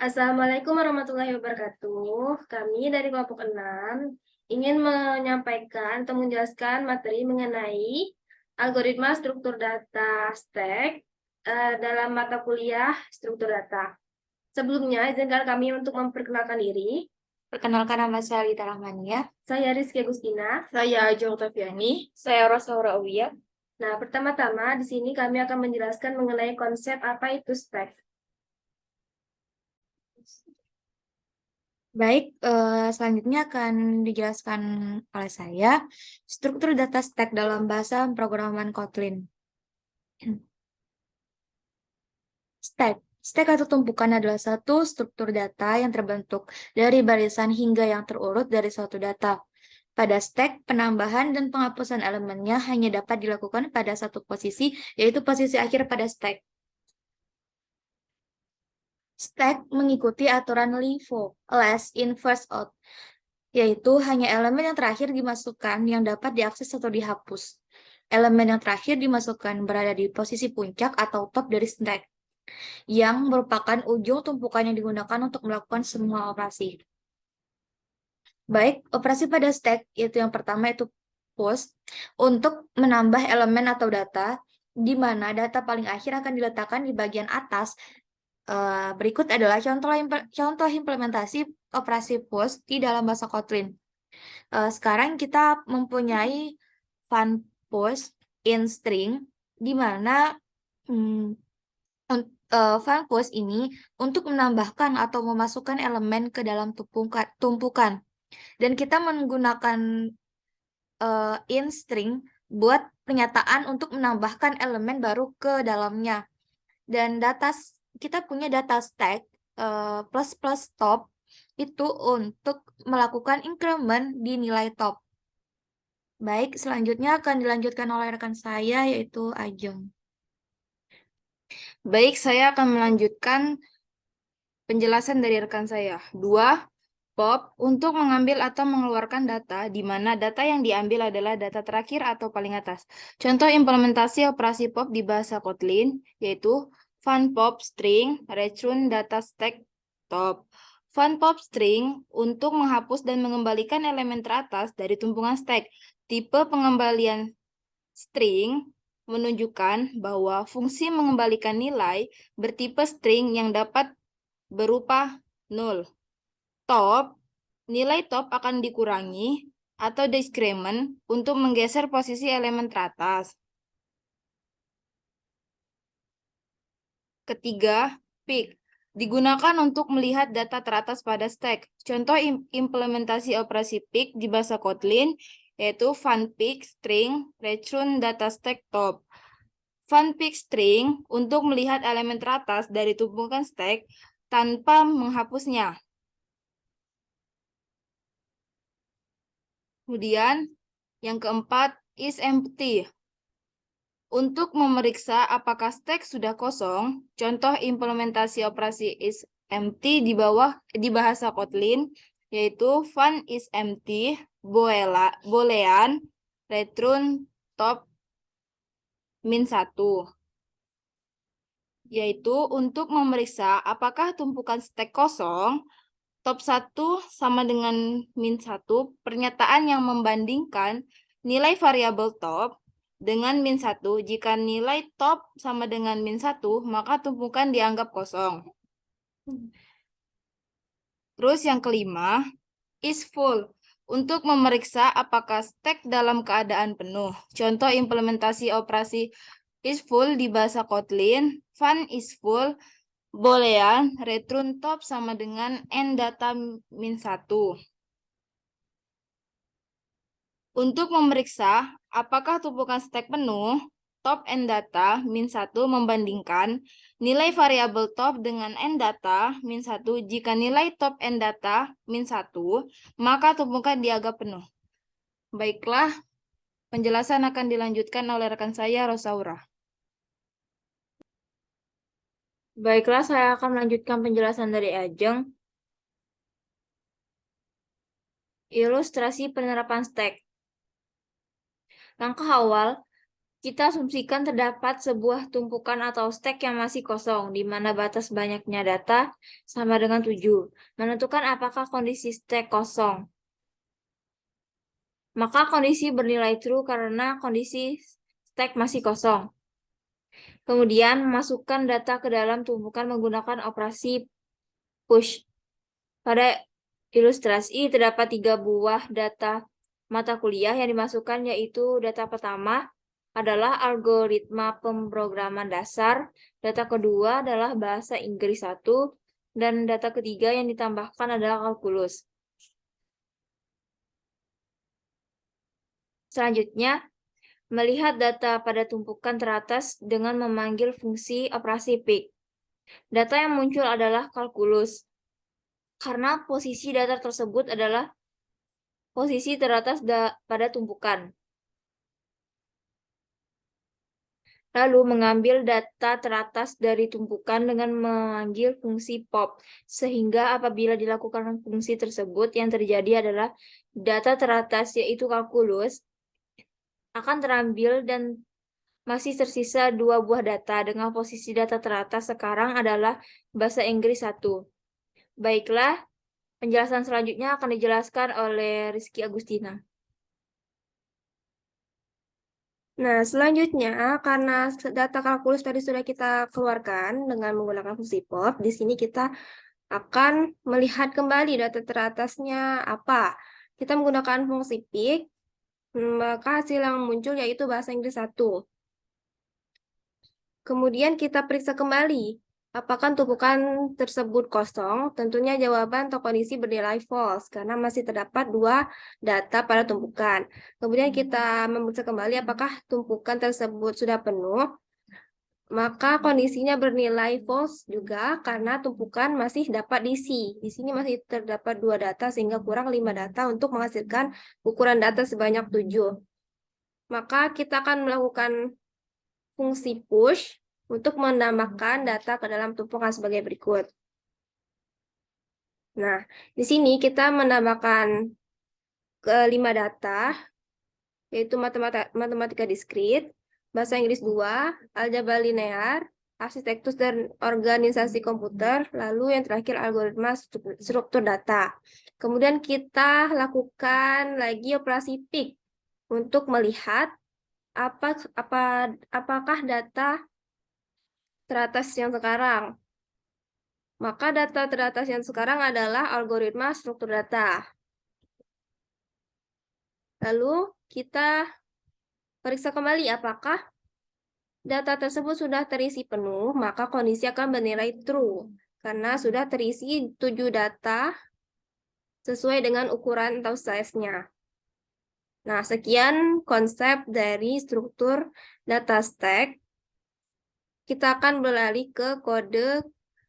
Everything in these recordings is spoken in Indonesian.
Assalamualaikum warahmatullahi wabarakatuh. Kami dari kelompok 6 ingin menyampaikan atau menjelaskan materi mengenai algoritma struktur data stack dalam mata kuliah struktur data. Sebelumnya, izinkan kami untuk memperkenalkan diri. Perkenalkan, nama saya Lita Rahmania. Saya Rizky Agustina. Saya Ajo Oktaviani. Saya Rosaura Uya. Nah, pertama-tama di sini kami akan menjelaskan mengenai konsep apa itu stack. Baik, selanjutnya akan dijelaskan oleh saya struktur data stack dalam bahasa pemrograman Kotlin. Stack atau tumpukan adalah satu struktur data yang terbentuk dari barisan hingga yang terurut dari suatu data. Pada stack, penambahan dan penghapusan elemennya hanya dapat dilakukan pada satu posisi, yaitu posisi akhir pada stack. Stack mengikuti aturan LIFO, last in first out, yaitu hanya elemen yang terakhir dimasukkan yang dapat diakses atau dihapus. Elemen yang terakhir dimasukkan berada di posisi puncak atau top dari stack, yang merupakan ujung tumpukan yang digunakan untuk melakukan semua operasi. Baik, operasi pada stack, yaitu yang pertama itu post, untuk menambah elemen atau data, di mana data paling akhir akan diletakkan di bagian atas. Berikut adalah contoh implementasi operasi post di dalam bahasa Kotlin. Sekarang kita mempunyai fun post in string, di mana fun post ini untuk menambahkan atau memasukkan elemen ke dalam tumpukan. Dan kita menggunakan in string buat pernyataan untuk menambahkan elemen baru ke dalamnya. Dan kita punya data stack plus plus top itu untuk melakukan increment di nilai top. Baik, selanjutnya akan dilanjutkan oleh rekan saya, yaitu Ajeng. Baik, saya akan melanjutkan penjelasan dari rekan saya. 2. POP untuk mengambil atau mengeluarkan data, di mana data yang diambil adalah data terakhir atau paling atas. Contoh implementasi operasi POP di bahasa Kotlin, yaitu funPop string return data stack top. funPop string untuk menghapus dan mengembalikan elemen teratas dari tumpukan stack. Tipe pengembalian string menunjukkan bahwa fungsi mengembalikan nilai bertipe string yang dapat berupa 0. Top, nilai top akan dikurangi atau decrement untuk menggeser posisi elemen teratas. Ketiga, pick digunakan untuk melihat data teratas pada stack. Contoh implementasi operasi pick di bahasa Kotlin yaitu funPick string return data stack top. funPick string untuk melihat elemen teratas dari tumpukan stack tanpa menghapusnya. Kemudian yang keempat is empty. Untuk memeriksa apakah stack sudah kosong, contoh implementasi operasi is empty di bahasa Kotlin yaitu fun is empty boolean return top -1, yaitu untuk memeriksa apakah tumpukan stack kosong, top 1 sama dengan -1, pernyataan yang membandingkan nilai variabel top dengan -1. Jika nilai top sama dengan -1, maka tumpukan dianggap kosong. Terus yang kelima, is full. Untuk memeriksa apakah stack dalam keadaan penuh. Contoh implementasi operasi is full di bahasa Kotlin, fun is full, boolean return top sama dengan n-data -1. Untuk memeriksa apakah tumpukan stack penuh, top n-data -1 membandingkan nilai variabel top dengan n-data -1. Jika nilai top n-data -1, maka tumpukan dianggap penuh. Baiklah, penjelasan akan dilanjutkan oleh rekan saya, Rosaura. Baiklah, saya akan melanjutkan penjelasan dari Ajeng. Ilustrasi penerapan stack. Langkah awal Kita asumsikan terdapat sebuah tumpukan atau stack yang masih kosong, di mana batas banyaknya data sama dengan 7. Menentukan apakah kondisi stack kosong. Maka kondisi bernilai true karena kondisi stack masih kosong. Kemudian, masukkan data ke dalam tumpukan menggunakan operasi push. Pada ilustrasi, terdapat 3 buah data mata kuliah yang dimasukkan, yaitu data pertama adalah algoritma pemrograman dasar, data kedua adalah bahasa Inggris 1, dan data ketiga yang ditambahkan adalah kalkulus. Selanjutnya, melihat data pada tumpukan teratas dengan memanggil fungsi operasi pick. Data yang muncul adalah kalkulus, karena posisi data tersebut adalah posisi teratas pada tumpukan. Lalu mengambil data teratas dari tumpukan dengan memanggil fungsi pop, sehingga apabila dilakukan fungsi tersebut, yang terjadi adalah data teratas, yaitu kalkulus, akan terambil dan masih tersisa 2 buah data dengan posisi data teratas sekarang adalah bahasa Inggris 1. Baiklah, penjelasan selanjutnya akan dijelaskan oleh Rizky Agustina. Nah, selanjutnya, karena data kalkulus tadi sudah kita keluarkan dengan menggunakan fungsi pop, di sini kita akan melihat kembali data teratasnya apa. Kita menggunakan fungsi pick, maka hasil yang muncul yaitu bahasa Inggris 1. Kemudian kita periksa kembali, apakah tumpukan tersebut kosong? Tentunya jawaban atau kondisi bernilai false, karena masih terdapat 2 data pada tumpukan. Kemudian kita memeriksa kembali apakah tumpukan tersebut sudah penuh, maka kondisinya bernilai false juga karena tumpukan masih dapat diisi. Di sini masih terdapat 2 data sehingga kurang 5 data untuk menghasilkan ukuran data sebanyak 7. Maka kita akan melakukan fungsi push untuk menambahkan data ke dalam tumpukan sebagai berikut. Nah, di sini kita menambahkan ke 5 data, yaitu matematika diskrit, bahasa Inggris 2, aljabar linear, arsitektur dan organisasi komputer, lalu yang terakhir algoritma struktur data. Kemudian kita lakukan lagi operasi pick untuk melihat apakah data teratas yang sekarang. Maka data teratas yang sekarang adalah algoritma struktur data. Lalu kita periksa kembali apakah data tersebut sudah terisi penuh, maka kondisi akan bernilai true. Karena sudah terisi 7 data sesuai dengan ukuran atau size-nya. Nah, sekian konsep dari struktur data stack. Kita akan beralih ke kode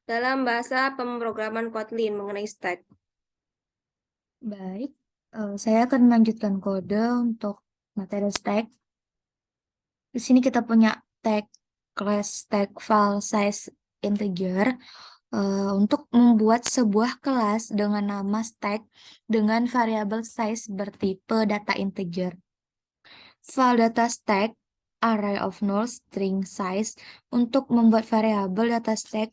dalam bahasa pemrograman Kotlin mengenai stack. Baik, saya akan melanjutkan kode untuk materi stack. Di sini kita punya tag class tag file size integer untuk membuat sebuah kelas dengan nama stack dengan variabel size bertipe data integer. File data stack array of null string size untuk membuat variabel data stack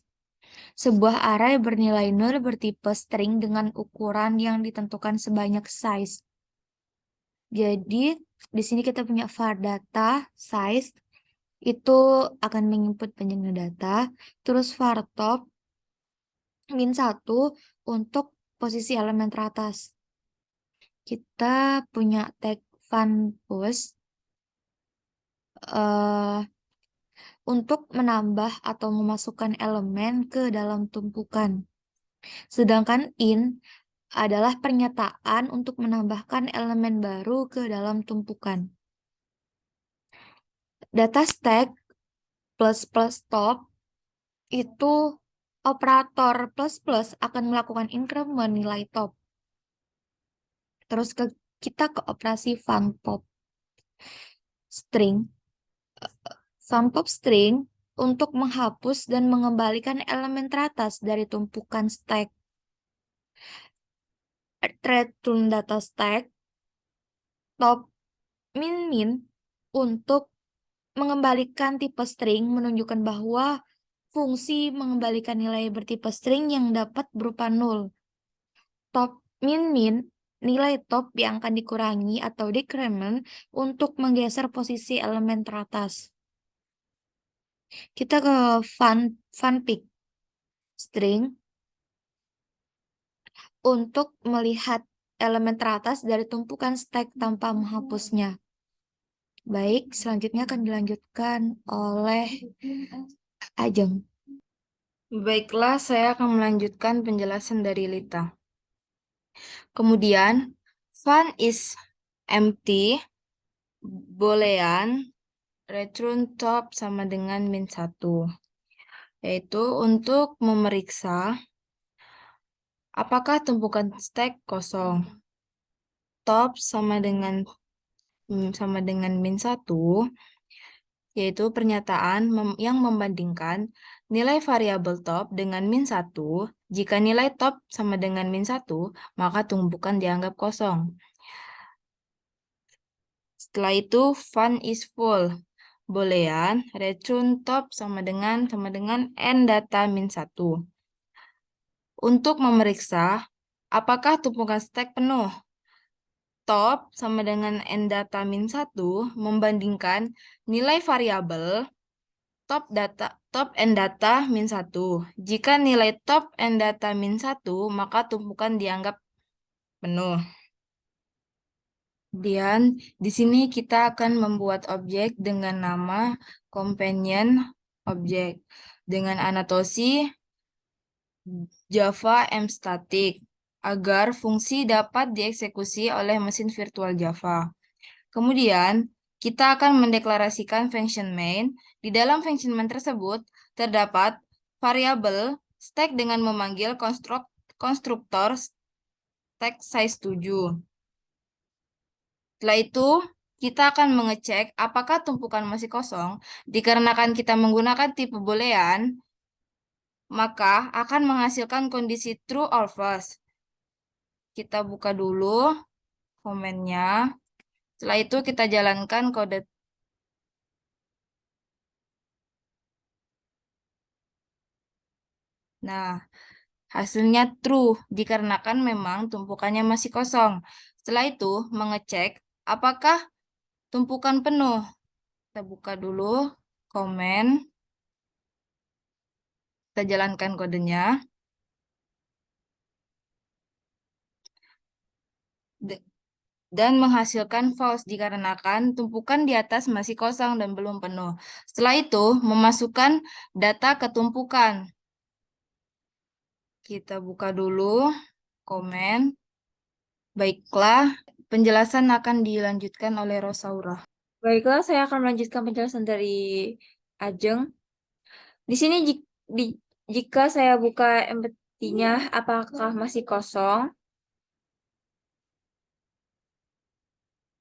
sebuah array bernilai null bertipe string dengan ukuran yang ditentukan sebanyak size. Jadi di sini kita punya var data size itu akan menginput penjelasan data, terus var top -1 untuk posisi elemen teratas. Kita punya tag funPush untuk menambah atau memasukkan elemen ke dalam tumpukan. Sedangkan in adalah pernyataan untuk menambahkan elemen baru ke dalam tumpukan. Data stack plus top itu operator plus akan melakukan increment nilai top. Terus kita ke operasi funPop string untuk menghapus dan mengembalikan elemen teratas dari tumpukan stack. Return data stack top min untuk mengembalikan tipe string menunjukkan bahwa fungsi mengembalikan nilai bertipe string yang dapat berupa nul. Top min nilai top yang akan dikurangi atau decrement untuk menggeser posisi elemen teratas. Kita ke funpick string untuk melihat elemen teratas dari tumpukan stack tanpa menghapusnya. Baik, selanjutnya akan dilanjutkan oleh Ajeng. Baiklah, saya akan melanjutkan penjelasan dari Lita. Kemudian, fun is empty, boolean, return top sama dengan min 1. Yaitu untuk memeriksa apakah tumpukan stack kosong. Top sama dengan min 1, yaitu pernyataan yang membandingkan nilai variabel top dengan min 1. Jika nilai top sama dengan min 1, maka tumpukan dianggap kosong. Setelah itu, fun is full. Boolean, return top sama dengan n data min 1. Untuk memeriksa apakah tumpukan stack penuh. Top sama dengan n data min 1 membandingkan nilai variabel top n data min 1. Jika nilai top n data min 1, maka tumpukan dianggap penuh. Kemudian di sini kita akan membuat objek dengan nama companion object dengan anatosi Java mStatic agar fungsi dapat dieksekusi oleh mesin virtual Java. Kemudian kita akan mendeklarasikan function main. Di dalam function main tersebut terdapat variabel stack dengan memanggil konstruktor stack size 7. Setelah itu, kita akan mengecek apakah tumpukan masih kosong. Dikarenakan kita menggunakan tipe boolean, maka akan menghasilkan kondisi true or false. Kita buka dulu komennya. Setelah itu kita jalankan kode. Nah, hasilnya true dikarenakan memang tumpukannya masih kosong. Setelah itu, mengecek apakah tumpukan penuh. Kita buka dulu komen. Kita jalankan kodenya. Dan menghasilkan false dikarenakan tumpukan di atas masih kosong dan belum penuh. Setelah itu, memasukkan data ke tumpukan. Kita buka dulu komen. Baiklah, penjelasan akan dilanjutkan oleh Rosaura. Baiklah, saya akan melanjutkan penjelasan dari Ajeng. Di sini jika saya buka empty-nya, apakah masih kosong?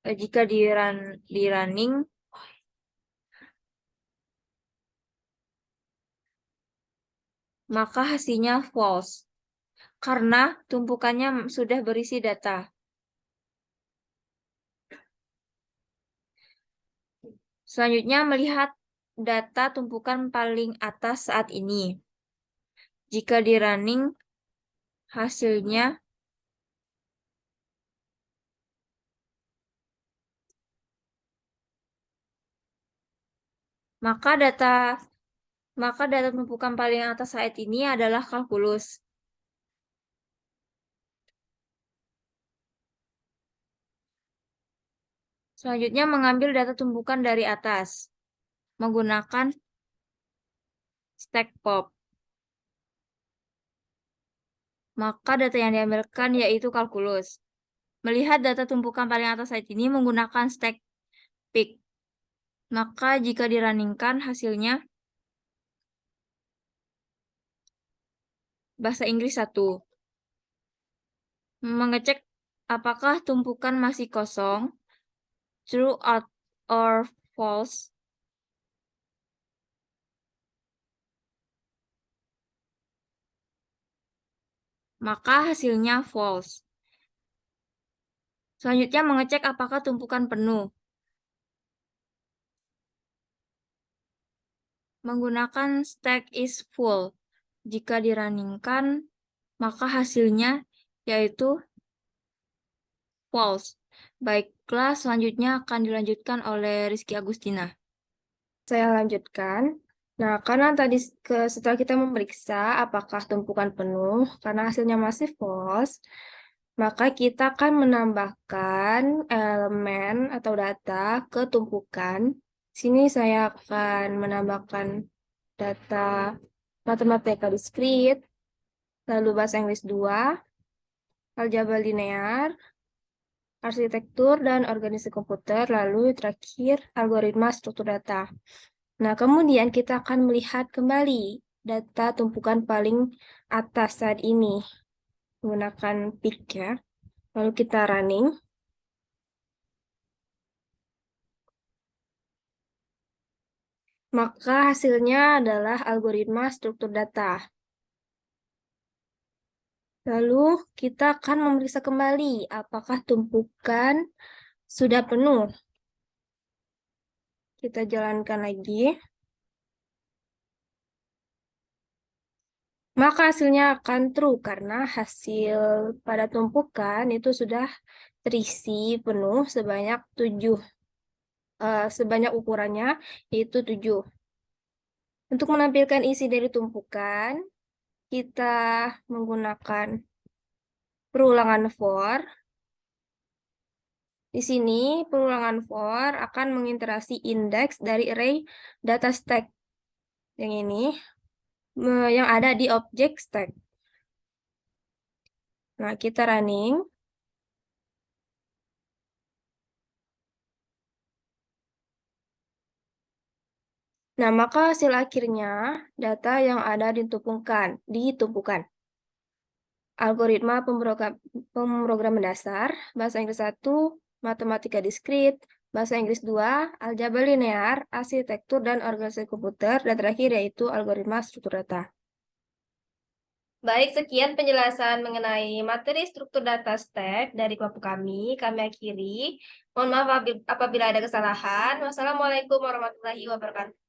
Jika di running, maka hasilnya false. Karena tumpukannya sudah berisi data. Selanjutnya melihat data tumpukan paling atas saat ini. Jika di running, hasilnya maka data tumpukan paling atas saat ini adalah kalkulus. Selanjutnya mengambil data tumpukan dari atas menggunakan stack pop. Maka data yang diambilkan yaitu kalkulus. Melihat data tumpukan paling atas saat ini menggunakan stack pick. Maka jika dirunningkan hasilnya bahasa Inggris 1. Mengecek apakah tumpukan masih kosong, true or false. Maka hasilnya false. Selanjutnya mengecek apakah tumpukan penuh. menggunakan stack is full. Jika dirunningkan, maka hasilnya yaitu false. Baiklah, selanjutnya akan dilanjutkan oleh Rizky Agustina. Saya lanjutkan. Nah, karena tadi setelah kita memeriksa apakah tumpukan penuh, karena hasilnya masih false, maka kita akan menambahkan elemen atau data ke tumpukan. Sini saya akan menambahkan data matematika diskrit, lalu bahasa Inggris 2, aljabar linear, arsitektur dan organisasi komputer, lalu terakhir algoritma struktur data. Nah, kemudian kita akan melihat kembali data tumpukan paling atas saat ini menggunakan pick ya. Lalu kita running. Maka hasilnya adalah algoritma struktur data. Lalu kita akan memeriksa kembali apakah tumpukan sudah penuh. Kita jalankan lagi. Maka hasilnya akan true karena hasil pada tumpukan itu sudah terisi penuh sebanyak 7. Sebanyak ukurannya yaitu 7. Untuk menampilkan isi dari tumpukan, kita menggunakan perulangan for. Di sini perulangan for akan mengiterasi indeks dari array data stack yang ini yang ada di objek stack. Nah, kita running. Nah, maka hasil akhirnya data yang ada ditumpukan. Algoritma pemrograman dasar, bahasa Inggris 1, matematika diskrit, bahasa Inggris 2, aljabar linear, arsitektur dan organisasi komputer, dan terakhir yaitu algoritma struktur data. Baik, sekian penjelasan mengenai materi struktur data stack dari kelompok kami. Kami akhiri. Mohon maaf apabila ada kesalahan. Wassalamualaikum warahmatullahi wabarakatuh.